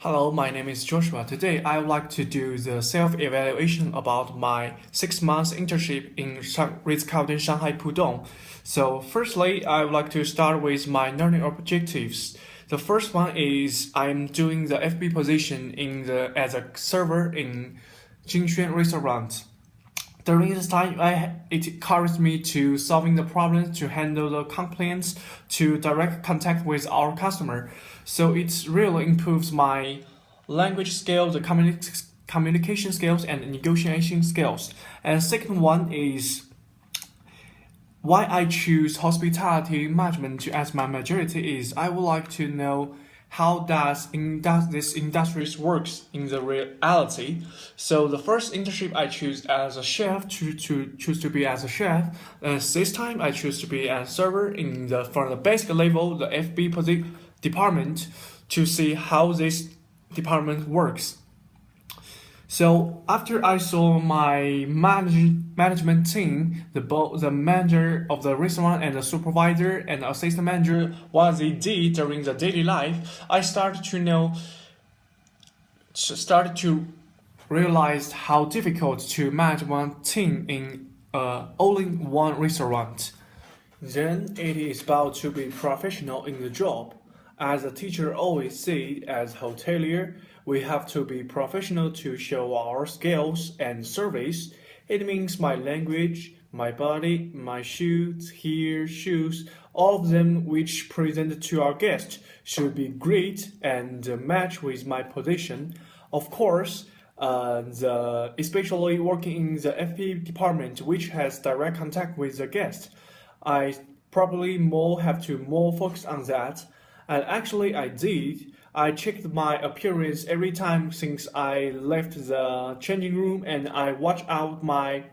Hello, my name is Joshua. Today, I would like to do the self-evaluation about my 6 months internship in Ritz-Carlton Shanghai Pudong. So, firstly, I would like to start with my learning objectives. The first one is I'm doing the FB position as a server in Jingxuan restaurant. During this time, it encouraged me to solving the problems, to handle the complaints, to direct contact with our customer. So it really improves my language skills, the communication skills, and negotiation skills. And second one is why I choose hospitality management as my majority is I would like to know how this industry works in the reality. So the first internship I choose as a chef to choose to be as a chef. This time I choose to be a server from the basic level, the FB department, to see how this department works. So after I saw my management team, the manager of the restaurant and the supervisor and the assistant manager, what they did during the daily life, I started to realize how difficult to manage one team in only one restaurant. Then it is about to be professional in the job. As a teacher always said, as hotelier, we have to be professional to show our skills and service. It means my language, my body, my shoes, all of them which presented to our guest should be great and match with my position. Of course, especially working in the FP department, which has direct contact with the guest, I probably have to more focus on that. And actually, I did. I checked my appearance every time since I left the changing room, and I watch out my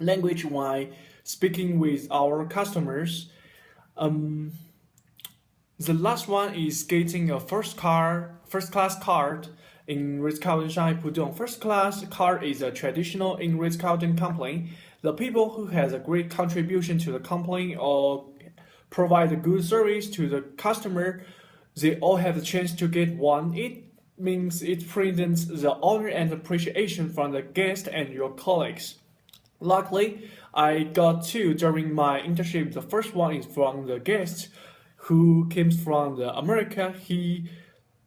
language while speaking with our customers. The last one is getting a first class card in Ritz-Carlton Shanghai Pudong. First class card is a traditional in Ritz-Carlton company. The people who has a great contribution to the company or provide a good service to the customer, they all have the chance to get one. It means it presents the honor and appreciation from the guest and your colleagues. Luckily, I got two during my internship. The first one is from the guest who came from America. He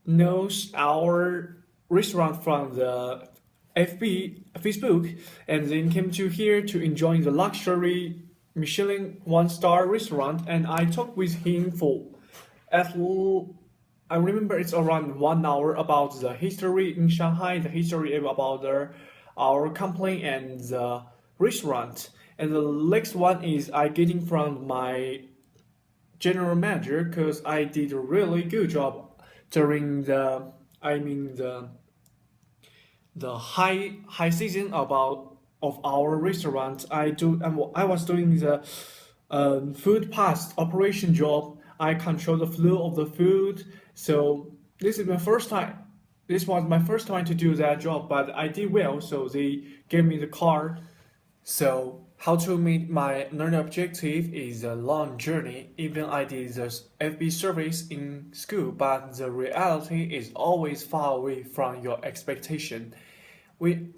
knows our restaurant from the Facebook, and then came to here to enjoy the luxury Michelin one-star restaurant. And I talked with him for I remember it's around 1 hour about the history in Shanghai, the history about our company and the restaurant. And the next one is I getting from my general manager because I did a really good job during the high season of our restaurant. I was doing the food pass operation job. I control the flow of the food. So this is my first time. This was my first time to do that job, but I did well. So they gave me the card. So how to meet my learning objective is a long journey. Even I did the FB service in school, but the reality is always far away from your expectation. We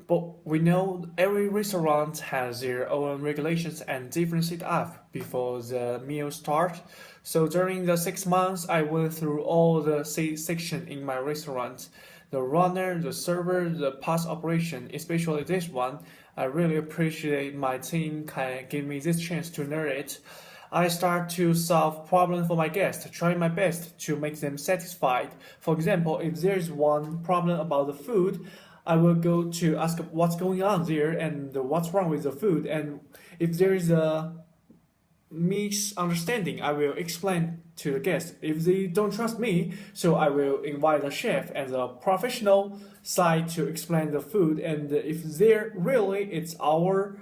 know every restaurant has their own regulations and different setup before the meal start. So during the 6 months, I went through all the section in my restaurant. The runner, the server, the pass operation, especially this one. I really appreciate my team can give me this chance to learn it. I start to solve problems for my guests, try my best to make them satisfied. For example, if there is one problem about the food, I will go to ask what's going on there and what's wrong with the food. And if there is a misunderstanding, I will explain to the guest. If they don't trust me, so I will invite a chef as a professional side to explain the food. And if it's our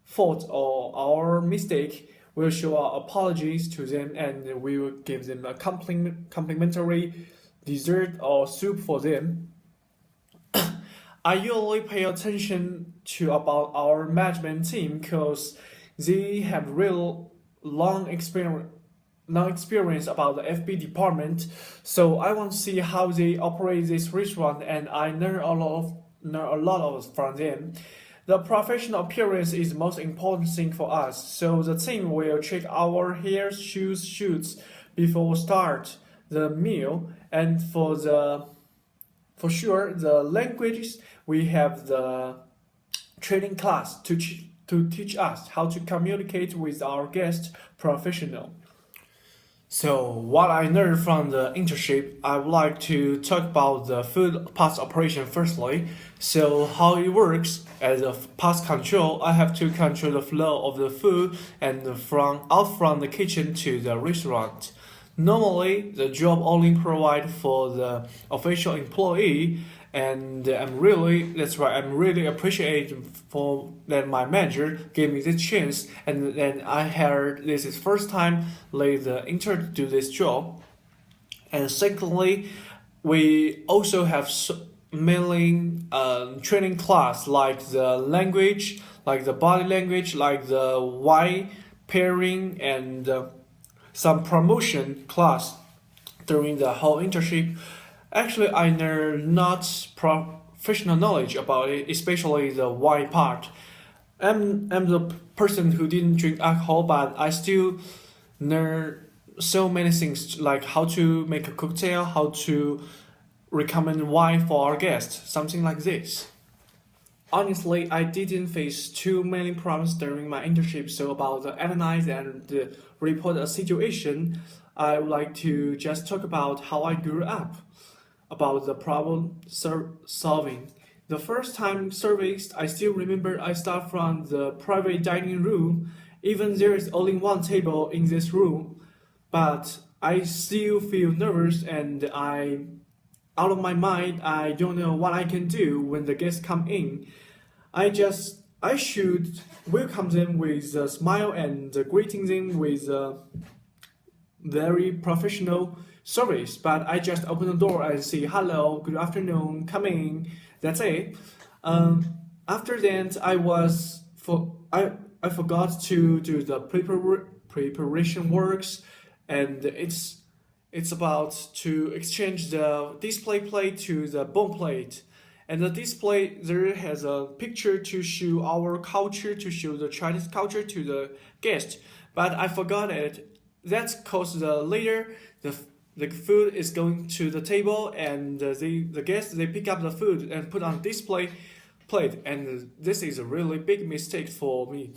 fault or our mistake, we'll show our apologies to them and we will give them a complimentary dessert or soup for them. I usually pay attention to about our management team because they have real long experience no experience about the FB department, so I want to see how they operate this restaurant, and I learn a lot of from them. The professional appearance is the most important thing for us, so the team will check our hair, shoes, shoots before we start the meal, and for sure the languages we have the training class to teach us how to communicate with our guests professional. So what I learned from the internship, I would like to talk about the food pass operation firstly. So how it works as a pass control, I have to control the flow of the food and from the kitchen to the restaurant. Normally, the job only provide for the official employee, and I'm really appreciative for that my manager gave me this chance, and then I heard this is first time let the intern do this job. And secondly, we also have mailing training class like the language, like the body language, like the why pairing, and some promotion class during the whole internship. Actually, I learned not professional knowledge about it, especially the wine part. I'm the person who didn't drink alcohol, but I still learn so many things like how to make a cocktail, how to recommend wine for our guests, something like this. Honestly, I didn't face too many problems during my internship, so about the analyze and report a situation, I would like to just talk about how I grew up, about the problem solving. The first time serviced, I still remember I start from the private dining room, even there is only one table in this room, but I still feel nervous and I out of my mind. I don't know what I can do when the guests come in. I should welcome them with a smile and greeting them with a very professional service, but I just open the door and say hello, good afternoon, come in. That's it. After that, I forgot to do the preparation works, and it's about to exchange the display plate to the bone plate. And the display there has a picture to show our culture, to show the Chinese culture to the guest. But I forgot it. That's cause later the food is going to the table, and the guests they pick up the food and put on display plate, and this is a really big mistake for me.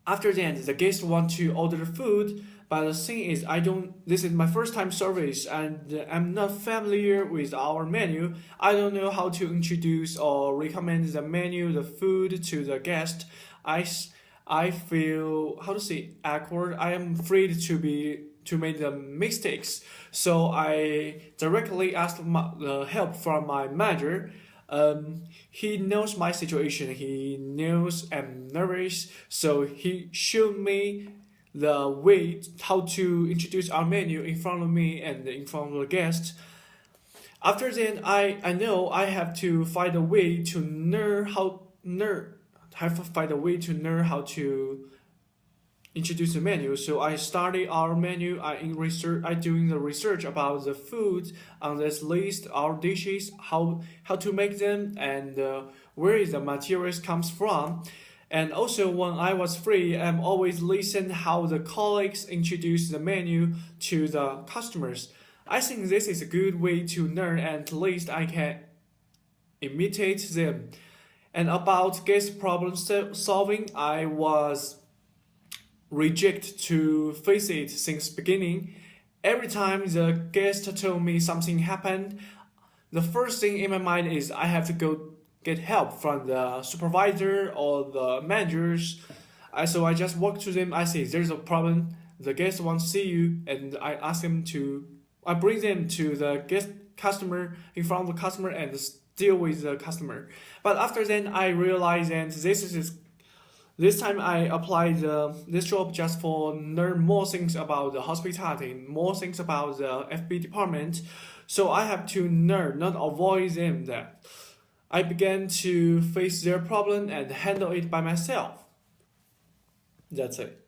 After that, the guests want to order food, but the thing is, I don't. This is my first time service, and I'm not familiar with our menu. I don't know how to introduce or recommend the menu, the food to the guest. I feel how to say awkward. I am afraid to make the mistakes, so I directly asked the help from my manager. He knows my situation. He knows I'm nervous, so he showed me the way how to introduce our menu in front of me and in front of the guest. After that, I know I have to find a way to learn how to introduce the menu. So I study our menu. I doing the research about the food on this list, our dishes, how to make them, and where the materials comes from. And also when I was free, I'm always listen how the colleagues introduce the menu to the customers. I think this is a good way to learn, and at least I can imitate them. And about guest problem solving, I was reject to face it since beginning. Every time the guest told me something happened, the first thing in my mind is I have to go get help from the supervisor or the managers. So I just walk to them. I say there's a problem. The guest wants to see you, and I bring them to the guest customer in front of the customer and deal with the customer. But after then, I realize that this time I applied this job just for learn more things about the hospitality, more things about the FB department. So I have to learn, not avoid them that. I began to face their problem and handle it by myself. That's it.